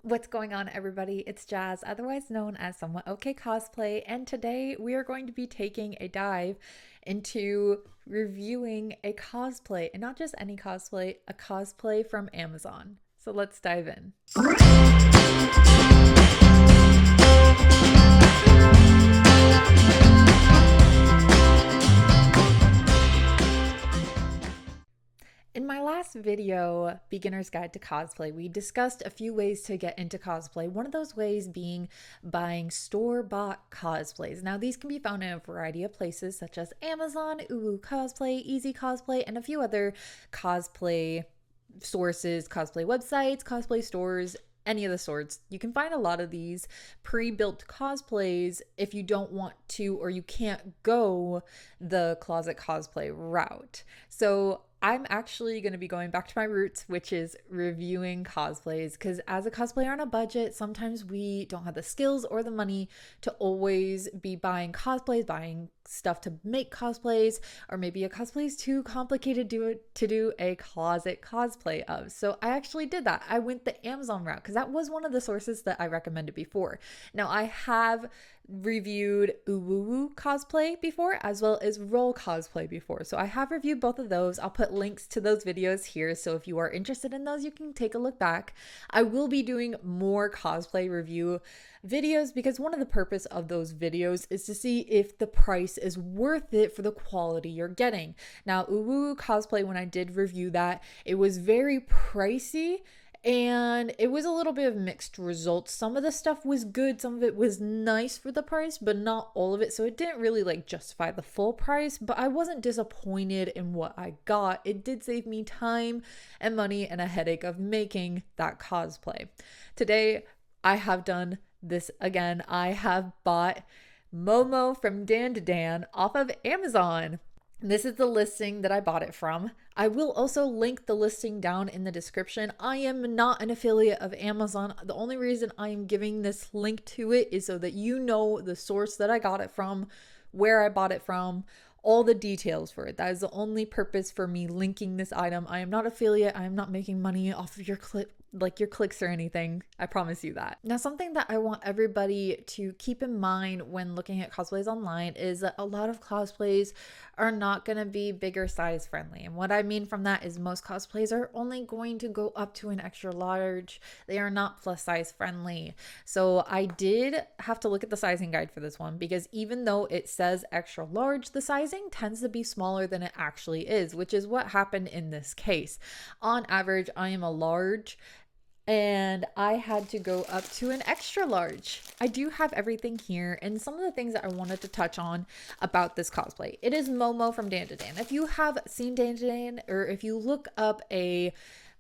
What's going on, everybody? It's Jazz, otherwise known as Somewhat Okay Cosplay, and today we are going to be taking a dive into reviewing a cosplay, and not just any cosplay, a cosplay from Amazon. So let's dive in. In my last video, Beginner's Guide to Cosplay, we discussed a few ways to get into cosplay. One of those ways being buying store-bought cosplays. Now, these can be found in a variety of places such as Amazon, Uwu Cosplay, Easy Cosplay, and a few other cosplay sources, cosplay websites, cosplay stores, any of the sorts. You can find a lot of these pre-built cosplays if you don't want to or you can't go the closet cosplay route. So I'm actually going to be going back to my roots, which is reviewing cosplays, because as a cosplayer on a budget, sometimes we don't have the skills or the money to always be buying cosplays, buying stuff to make cosplays, or maybe a cosplay is too complicated to do a closet cosplay of. So I actually did that. I went the Amazon route because that was one of the sources that I recommended before. Now, I have reviewed Uwu Cosplay before, as well as Roll Cosplay before. So I have reviewed both of those. I'll put links to those videos here, so if you are interested in those, you can take a look back. I will be doing more cosplay review videos because one of the purpose of those videos is to see if the price is worth it for the quality you're getting. Now, Uwu Cosplay, when I did review that, it was very pricey, and it was a little bit of mixed results. Some of the stuff was good, some of it was nice for the price, but not all of it. So it didn't really justify the full price, but I wasn't disappointed in what I got. It did save me time and money and a headache of making that cosplay. Today, I have done this again. I have bought Momo from Dan to Dan off of Amazon. This is the listing that I bought it from. I will also link the listing down in the description. I am not an affiliate of Amazon. The only reason I am giving this link to it is so that you know the source that I got it from, where I bought it from, all the details for it. That is the only purpose for me linking this item. I am not affiliate. I am not making money off of your clicks or anything. I promise you that. Now, something that I want everybody to keep in mind when looking at cosplays online is that a lot of cosplays are not going to be bigger size friendly. And what I mean from that is most cosplays are only going to go up to an extra large. They are not plus size friendly. So I did have to look at the sizing guide for this one, because even though it says extra large, the sizing tends to be smaller than it actually is, which is what happened in this case. On average, I am a large, and I had to go up to an extra large. I do have everything here, and some of the things that I wanted to touch on about this cosplay. It is Momo from Dan to Dan. If you have seen Dan to Dan, or if you look up a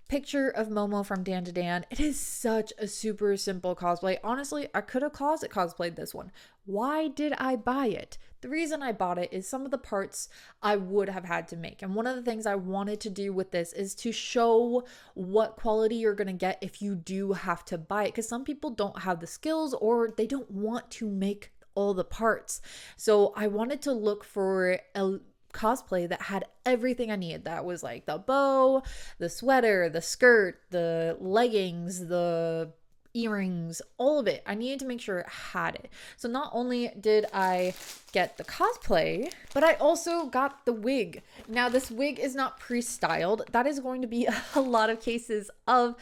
picture of Momo from Dan to Dan, it is such a super simple cosplay. Honestly, I could have closet cosplayed this one. Why did I buy it? The reason I bought it is some of the parts I would have had to make. And one of the things I wanted to do with this is to show what quality you're going to get if you do have to buy it. Because some people don't have the skills, or they don't want to make all the parts. So I wanted to look for a cosplay that had everything I needed. That was like the bow, the sweater, the skirt, the leggings, the earrings, all of it. I needed to make sure it had it. So not only did I get the cosplay, but I also got the wig. Now, this wig is not pre-styled. That is going to be a lot of cases of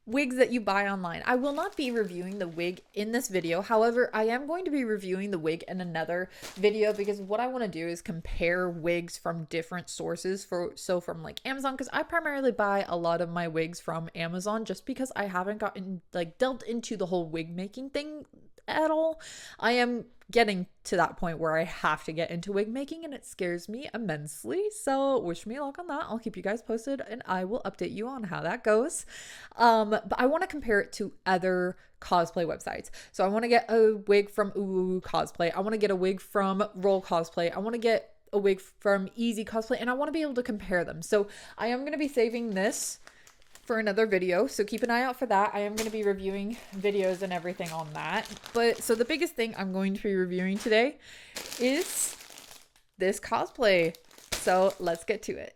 wigs that you buy online. I will not be reviewing the wig in this video. However, I am going to be reviewing the wig in another video, because what I want to do is compare wigs from different sources, from Amazon, because I primarily buy a lot of my wigs from Amazon just because I haven't gotten delved into the whole wig making thing at all. I am getting to that point where I have to get into wig making, and it scares me immensely. So wish me luck on that. I'll keep you guys posted, and I will update you on how that goes. But I want to compare it to other cosplay websites. So I want to get a wig from Uwu Cosplay. I want to get a wig from Roll Cosplay. I want to get a wig from Easy Cosplay, and I want to be able to compare them. So I am going to be saving this for another video, so keep an eye out for that. I am going to be reviewing videos and everything on that. But so the biggest thing I'm going to be reviewing today is this cosplay. So let's get to it.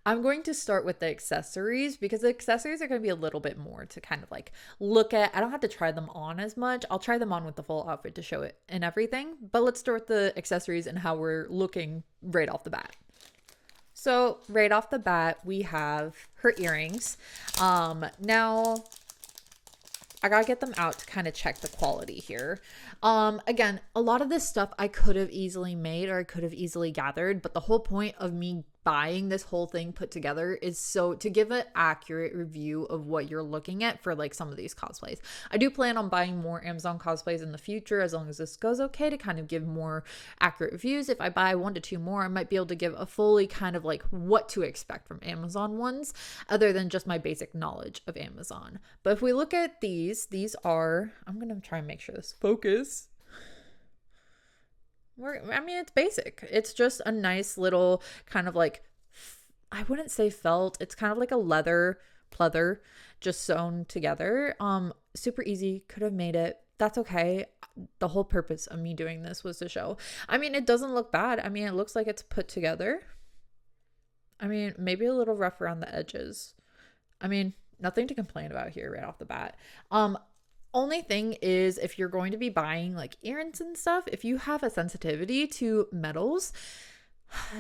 I'm going to start with the accessories because the accessories are going to be a little bit more to kind of like look at. I don't have to try them on as much. I'll try them on with the full outfit to show it and everything. But let's start with the accessories and how we're looking right off the bat. So right off the bat, we have her earrings. Now I gotta get them out to kind of check the quality here. Again, a lot of this stuff I could have easily made or I could have easily gathered, but the whole point of me buying this whole thing put together is so to give an accurate review of what you're looking at for like some of these cosplays. I do plan on buying more Amazon cosplays in the future as long as this goes okay to kind of give more accurate reviews. If I buy 1 to 2 more, I might be able to give a fully kind of like what to expect from Amazon ones other than just my basic knowledge of Amazon. But if we look at these are, I'm going to try and make sure this focus. I mean, it's basic. It's just a nice little kind of like, I wouldn't say felt. It's kind of like a leather pleather just sewn together. Super easy. Could have made it. That's okay. The whole purpose of me doing this was to show. I mean, it doesn't look bad. I mean, it looks like it's put together. I mean, maybe a little rough around the edges. I mean, nothing to complain about here right off the bat. Only thing is if you're going to be buying like earrings and stuff, if you have a sensitivity to metals,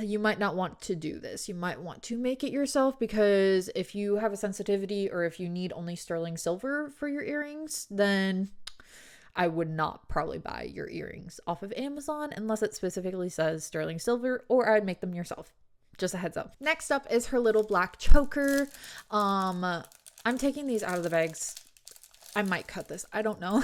you might not want to do this. You might want to make it yourself because if you have a sensitivity or if you need only sterling silver for your earrings, then I would not probably buy your earrings off of Amazon unless it specifically says sterling silver, or I'd make them yourself. Just a heads up. Next up is her little black choker. I'm taking these out of the bags. I might cut this. I don't know.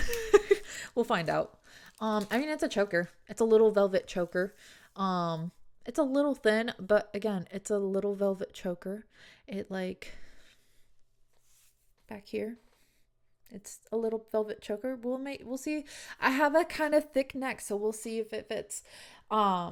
We'll find out. I mean, it's a choker. It's a little velvet choker. It's a little thin, but again, it's a little velvet choker. It like back here. It's a little velvet choker. We'll see. I have a kind of thick neck, so we'll see if it fits. I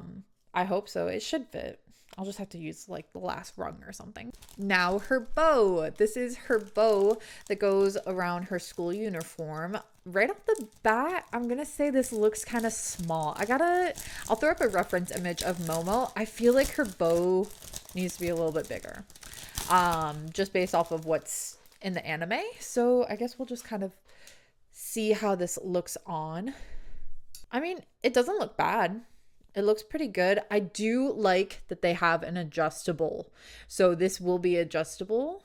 hope so. It should fit. I'll just have to use like the last rung or something. Now her bow. This is her bow that goes around her school uniform. Right off the bat, I'm going to say this looks kind of small. I'll throw up a reference image of Momo. I feel like her bow needs to be a little bit bigger. Just based off of what's in the anime. So I guess we'll just kind of see how this looks on. I mean, it doesn't look bad. It looks pretty good. I do like that they have an adjustable. So this will be adjustable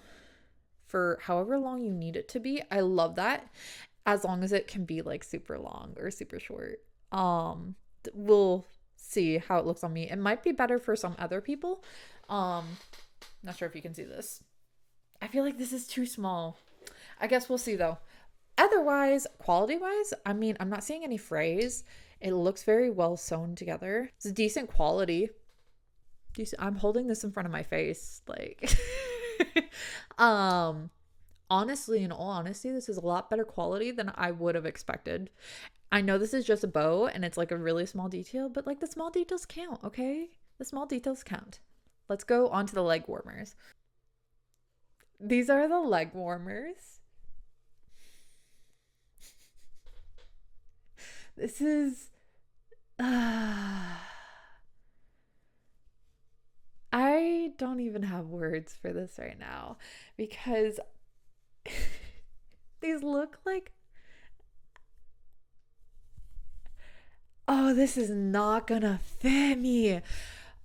for however long you need it to be. I love that. As long as it can be like super long or super short. We'll see how it looks on me. It might be better for some other people. Not sure if you can see this. I feel like this is too small. I guess we'll see though. Otherwise, quality-wise, I mean, I'm not seeing any frays. It looks very well sewn together. It's a decent quality. I'm holding this in front of my face. Like, honestly, in all honesty, this is a lot better quality than I would have expected. I know this is just a bow and it's like a really small detail, but like the small details count, okay? The small details count. Let's go on to the leg warmers. These are the leg warmers. This is I don't even have words for this right now because these look like, oh, this is not gonna fit me.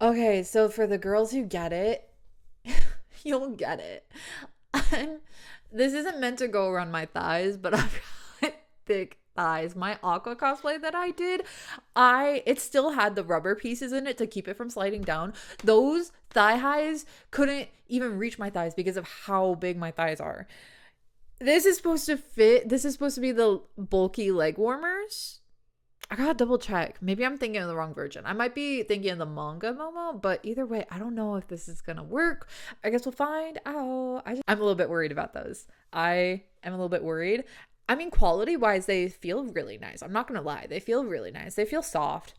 Okay, so for the girls who get it, you'll get it. This isn't meant to go around my thighs, but I've got thick thighs. My aqua cosplay that I did, it still had the rubber pieces in it to keep it from sliding down. Those thigh highs couldn't even reach my thighs because of how big my thighs are. This is supposed to fit. This is supposed to be the bulky leg warmers. I gotta double check. Maybe I'm thinking of the wrong version. I might be thinking of the manga Momo, but either way, I don't know if this is gonna work. I guess we'll find out. I'm a little bit worried about those. I am a little bit worried. I mean, quality wise, they feel really nice. I'm not gonna lie. They feel really nice. They feel soft.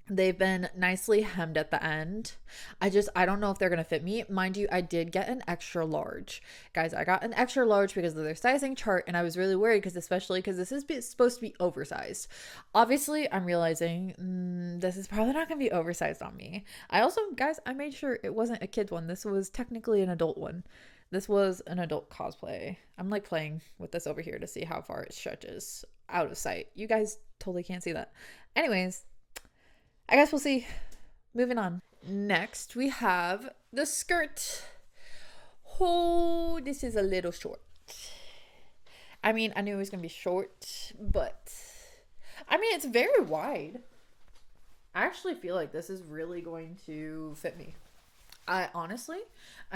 They've been nicely hemmed at the end. I don't know if they're going to fit me. Mind you, I did get an extra large. Guys, I got an extra large because of their sizing chart, and I was really worried because, especially because this is supposed to be oversized. Obviously, I'm realizing this is probably not going to be oversized on me. I also, guys, I made sure it wasn't a kid one. This was technically an adult one. This was an adult cosplay. I'm like playing with this over here to see how far it stretches out of sight. You guys totally can't see that. Anyways, I guess we'll see. Moving on. Next, we have the skirt. Oh, this is a little short. I mean, I knew it was going to be short, but I mean, it's very wide. I actually feel like this is really going to fit me. I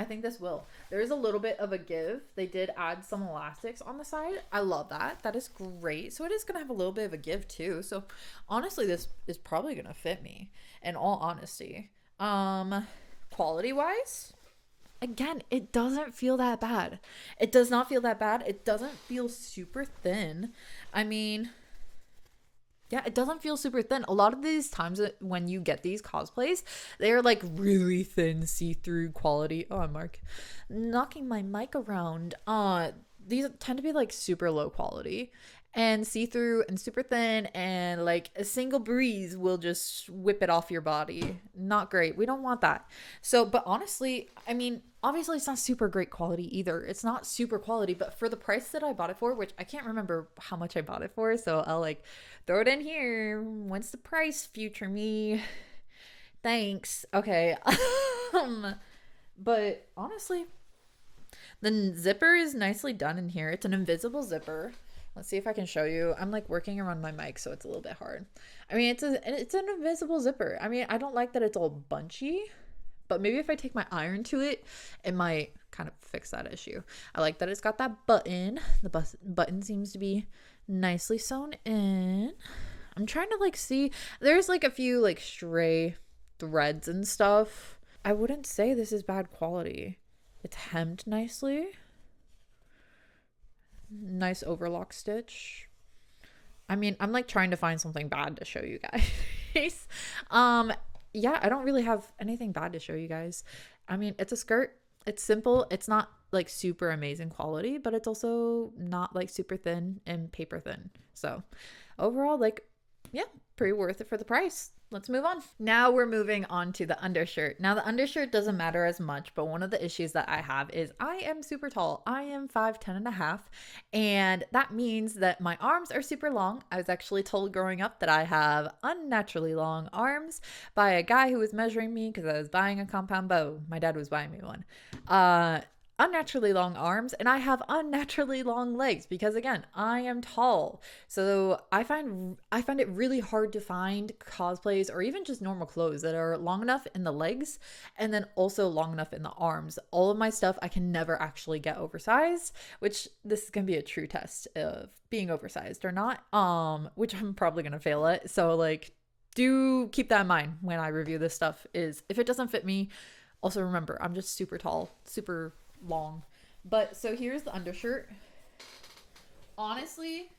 think this will. There is a little bit of a give. They did add some elastics on the side. I love that. That is great. So it is going to have a little bit of a give too. So honestly, this is probably going to fit me in all honesty. Quality wise, again, it doesn't feel that bad. It does not feel that bad. It doesn't feel super thin. I mean, yeah, it doesn't feel super thin. A lot of these times when you get these cosplays, they're like really thin, see-through quality. Oh, I'm Mark knocking my mic around. These tend to be like super low quality and see-through and super thin, and like a single breeze will just whip it off your body. Not great. We don't want that. So, but honestly, I mean, obviously it's not super great quality either. It's not super quality, but for the price that I bought it for, which I can't remember how much I bought it for, so I'll like throw it in here. What's the price, future me? Thanks. Okay. But honestly, the zipper is nicely done in here. It's an invisible zipper. Let's see if I can show you. I'm like working around my mic, so it's a little bit hard. I mean, it's an invisible zipper. I mean, I don't like that it's all bunchy, but maybe if I take my iron to it, it might kind of fix that issue. I like that it's got that button. The button seems to be nicely sewn in. I'm trying to like see. There's like a few like stray threads and stuff. I wouldn't say this is bad quality. It's hemmed nicely. Nice overlock stitch. I mean, I'm like trying to find something bad to show you guys. Yeah, I don't really have anything bad to show you guys. I mean, it's a skirt. It's simple. It's not like super amazing quality, but it's also not like super thin and paper thin. So overall, like, yeah, pretty worth it for the price. Let's move on. Now we're moving on to the undershirt. Now the undershirt doesn't matter as much, but one of the issues that I have is I am super tall. I am 5'10" and a half, and that means that my arms are super long. I was actually told growing up that I have unnaturally long arms by a guy who was measuring me because I was buying a compound bow. My dad was buying me one. Unnaturally long arms, and I have unnaturally long legs because again, I am tall. So I find it really hard to find cosplays or even just normal clothes that are long enough in the legs and then also long enough in the arms. All of my stuff I can never actually get oversized, which this is going to be a true test of being oversized or not. Which I'm probably going to fail at. So like do keep that in mind when I review this stuff, is if it doesn't fit me, also remember I'm just super tall, super long. But so here's the undershirt. Honestly,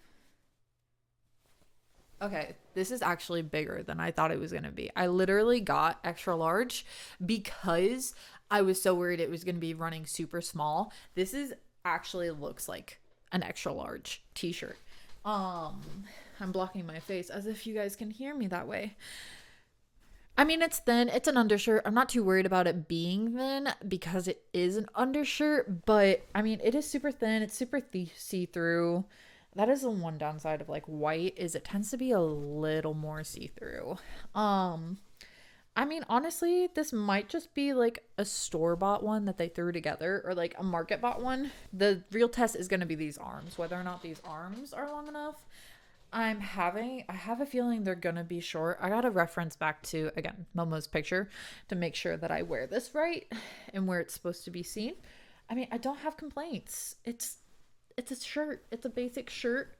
okay, this is actually bigger than I thought it was going to be. I literally got extra large because I was so worried it was going to be running super small. This is actually looks like an extra large t-shirt. I'm blocking my face as if you guys can hear me that way. I mean, it's thin. It's an undershirt. I'm not too worried about it being thin because it is an undershirt, but I mean, it is super thin. It's super see-through. That is the one downside of like white, is it tends to be a little more see-through. I mean, honestly, this might just be like a store-bought one that they threw together, or like a market-bought one. The real test is going to be these arms, whether or not these arms are long enough. I have a feeling they're gonna be short. I gotta reference back to, again, Momo's picture to make sure that I wear this right and where it's supposed to be seen. I mean, I don't have complaints. It's a shirt. It's a basic shirt.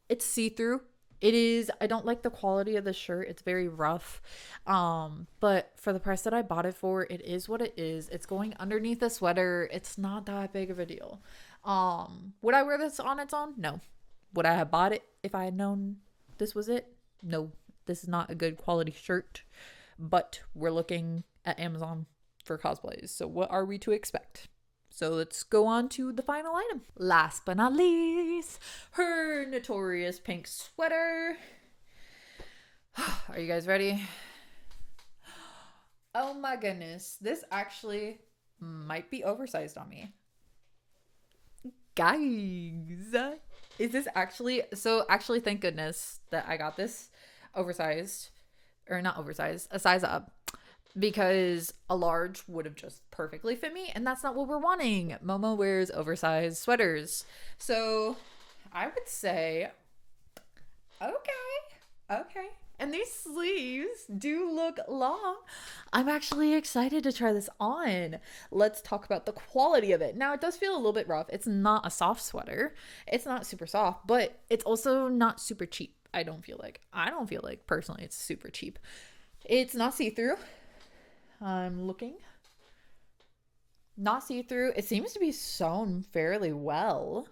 It's see-through. It is, I don't like the quality of the shirt. It's very rough. But for the price that I bought it for, it is what it is. It's going underneath a sweater. It's not that big of a deal. Would I wear this on its own? No. Would I have bought it if I had known this was it? No. This is not a good quality shirt, but we're looking at Amazon for cosplays. So what are we to expect? So let's go on to the final item. Last but not least, her notorious pink sweater. Are you guys ready? Oh my goodness. This actually might be oversized on me. Guys, is this actually... So actually, thank goodness that I got this oversized. Or not oversized, a size up. Because a large would have just perfectly fit me, and that's not what we're wanting. Momo wears oversized sweaters. So I would say, okay. And these sleeves do look long. I'm actually excited to try this on. Let's talk about the quality of it. Now, it does feel a little bit rough. It's not a soft sweater. It's not super soft, but it's also not super cheap. I don't feel like personally it's super cheap. It's not see-through. I'm looking. Not see-through. It seems to be sewn fairly well.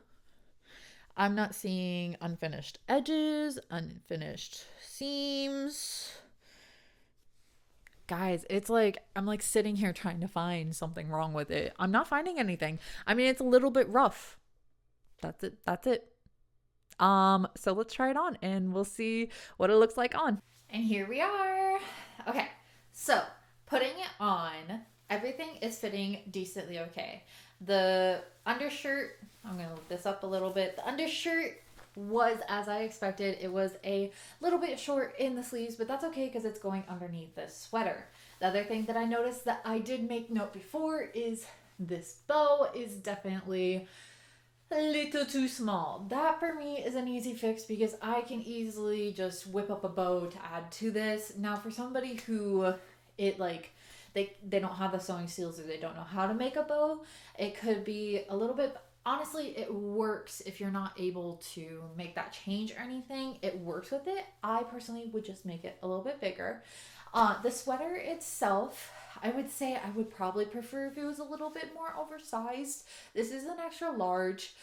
I'm not seeing unfinished edges, unfinished seams. Guys, it's like I'm like sitting here trying to find something wrong with it. I'm not finding anything. I mean, it's a little bit rough. That's it. So let's try it on and we'll see what it looks like on. And here we are. Okay. So, putting it on, everything is fitting decently okay. The undershirt, I'm going to lift this up a little bit. The undershirt was as I expected. It was a little bit short in the sleeves, but that's okay because it's going underneath this sweater. The other thing that I noticed that I did make note before is this bow is definitely a little too small. That for me is an easy fix because I can easily just whip up a bow to add to this. Now for somebody who it like they don't have the sewing skills or they don't know how to make a bow, it could be a little bit... Honestly, it works if you're not able to make that change or anything. It works with it. I personally would just make it a little bit bigger. The sweater itself, I would say I would probably prefer if it was a little bit more oversized. This is an extra large.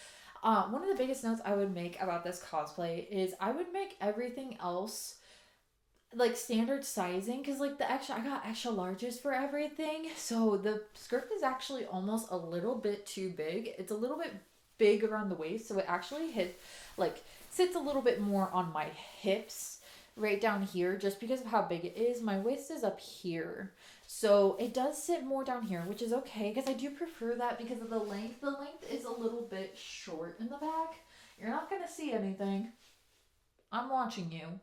One of the biggest notes I would make about this cosplay is I would make everything else like standard sizing, because like I got extra larges for everything. So the skirt is actually almost a little bit too big. It's a little bit big around the waist, so it actually sits a little bit more on my hips right down here just because of how big it is. My waist is up here, so it does sit more down here, which is okay because I do prefer that because of the length. The length is a little bit short in the back. You're not gonna see anything. I'm watching you.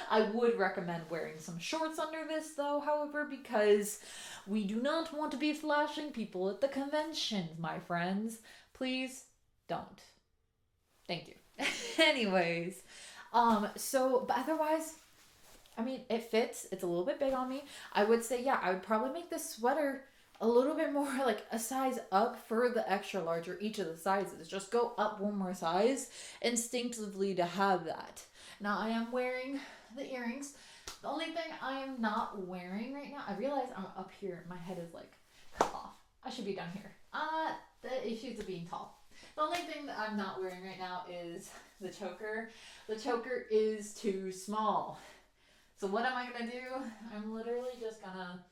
I would recommend wearing some shorts under this though, however, because we do not want to be flashing people at the conventions, my friends. Please don't. Thank you. Anyways, but otherwise, I mean, it fits. It's a little bit big on me. I would say, yeah, I would probably make this sweater a little bit more like a size up for the extra large or each of the sizes. Just go up one more size instinctively to have that. Now I am wearing the earrings. The only thing I am not wearing right now, I realize I'm up here. My head is like cut off. I should be down here. The issues of being tall. The only thing that I'm not wearing right now is the choker. The choker is too small. So what am I gonna do? I'm literally just gonna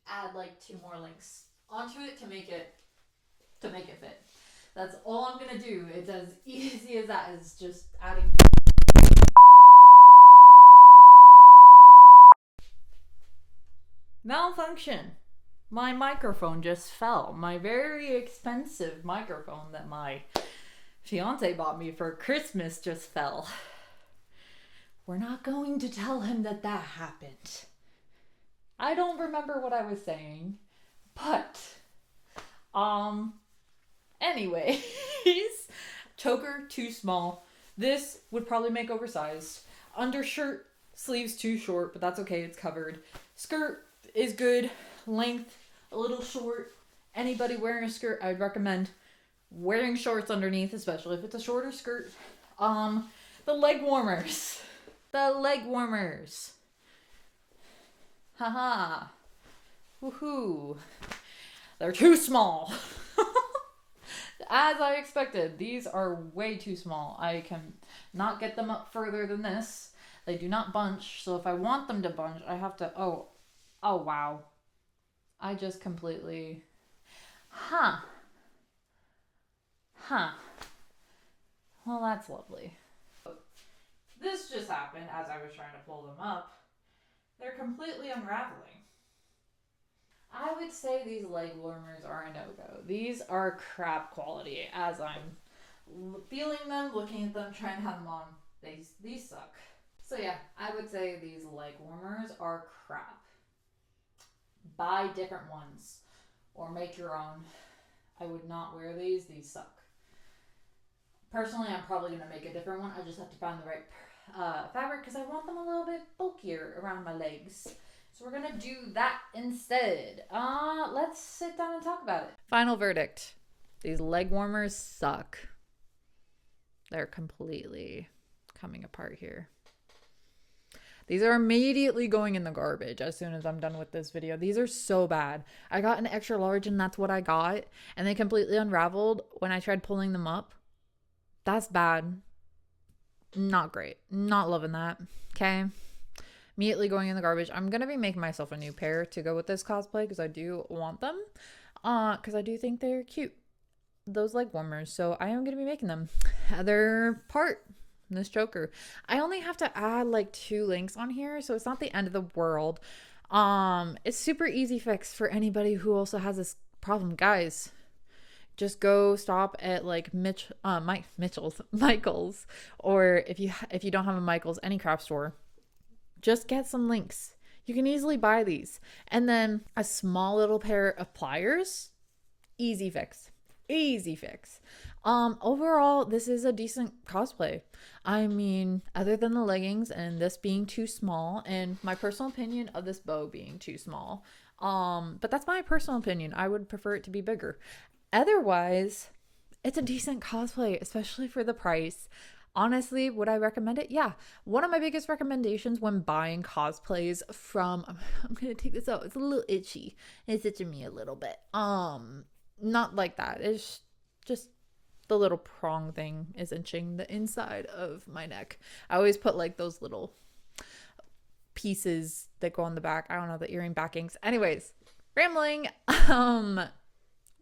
add like 2 more links onto it to make it fit. That's all I'm gonna do. It's as easy as that, is just adding. Malfunction. My microphone just fell. My very expensive microphone that my fiance bought me for Christmas just fell. We're not going to tell him that happened. I don't remember what I was saying, but, anyways, choker too small. This would probably make oversized. Undershirt, sleeves too short, but that's okay, it's covered. Skirt is good. Length, a little short. Anybody wearing a skirt, I'd recommend wearing shorts underneath, especially if it's a shorter skirt. The leg warmers. Haha. Woohoo. They're too small. As I expected, these are way too small. I can not get them up further than this. They do not bunch, so if I want them to bunch, I have to, oh wow. I just completely, huh. Well, that's lovely. This just happened as I was trying to pull them up. They're completely unraveling. I would say these leg warmers are a no-go. These are crap quality as I'm feeling them, looking at them, trying to have them on. These suck. So yeah, I would say these leg warmers are crap. Buy different ones or make your own. I would not wear these. These suck. Personally, I'm probably going to make a different one. I just have to find the right fabric because I want them a little bit bulkier around my legs. So we're going to do that instead. Let's sit down and talk about it. Final verdict. These leg warmers suck. They're completely coming apart here. These are immediately going in the garbage as soon as I'm done with this video. These are so bad. I got an extra large and that's what I got. And they completely unraveled when I tried pulling them up. That's bad. Not great. Not loving that. Okay. Immediately going in the garbage. I'm going to be making myself a new pair to go with this cosplay because I do want them. Because I do think they're cute. Those leg warmers. So I am going to be making them. Other part. This choker. I only have to add like 2 links on here. So it's not the end of the world. It's super easy fix for anybody who also has this problem. Guys. Just go stop at like Michael's, or if you don't have a Michael's, any craft store, just get some links. You can easily buy these. And then a small little pair of pliers, easy fix. Easy fix. Overall, this is a decent cosplay. I mean, other than the leggings and this being too small, and my personal opinion of this bow being too small. But that's my personal opinion. I would prefer it to be bigger. Otherwise, it's a decent cosplay, especially for the price. Honestly, would I recommend it? Yeah. One of my biggest recommendations when buying cosplays from, I'm going to take this out. It's a little itchy. It's itching me a little bit. Not like that. It's just the little prong thing is itching the inside of my neck. I always put like those little pieces that go on the back. I don't know, the earring backings. Anyways, rambling.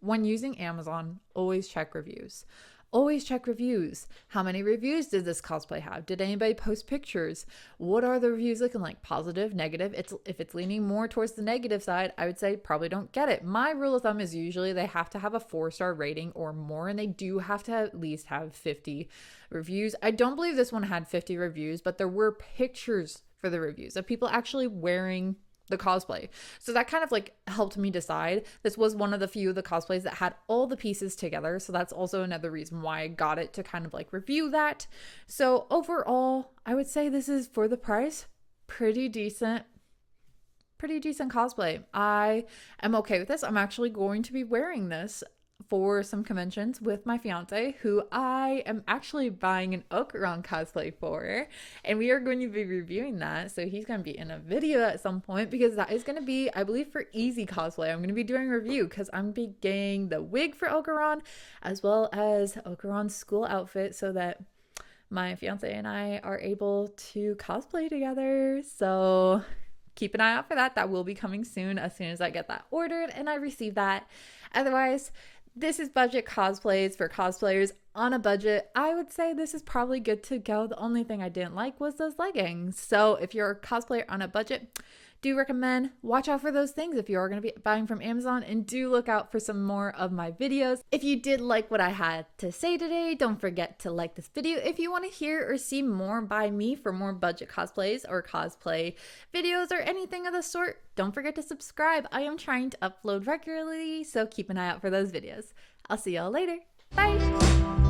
When using Amazon, always check reviews. Always check reviews. How many reviews did this cosplay have? Did anybody post pictures? What are the reviews looking like? Positive, negative? If it's leaning more towards the negative side, I would say probably don't get it. My rule of thumb is usually they have to have a 4-star rating or more, and they do have to at least have 50 reviews. I don't believe this one had 50 reviews, but there were pictures for the reviews of people actually wearing the cosplay. So that kind of like helped me decide. This was one of the few of the cosplays that had all the pieces together. So that's also another reason why I got it, to kind of like review that. So overall, I would say this is, for the price, pretty decent cosplay. I am okay with this. I'm actually going to be wearing this for some conventions with my fiance, who I am actually buying an Okuron cosplay for, and we are going to be reviewing that. So he's going to be in a video at some point, because that is going to be, I believe, for Easy Cosplay. I'm going to be doing a review because I'm be getting the wig for Okuron as well as Okuron's school outfit, so that my fiance and I are able to cosplay together. So keep an eye out for that. That will be coming soon as I get that ordered and I receive that. Otherwise, this is budget cosplays for cosplayers on a budget. I would say this is probably good to go. The only thing I didn't like was those leggings. So if you're a cosplayer on a budget, do recommend watch out for those things if you are going to be buying from Amazon, and do look out for some more of my videos. If you did like what I had to say today, don't forget to like this video. If you want to hear or see more by me for more budget cosplays or cosplay videos or anything of the sort, don't forget to subscribe. I am trying to upload regularly, so keep an eye out for those videos. I'll see y'all later. Bye!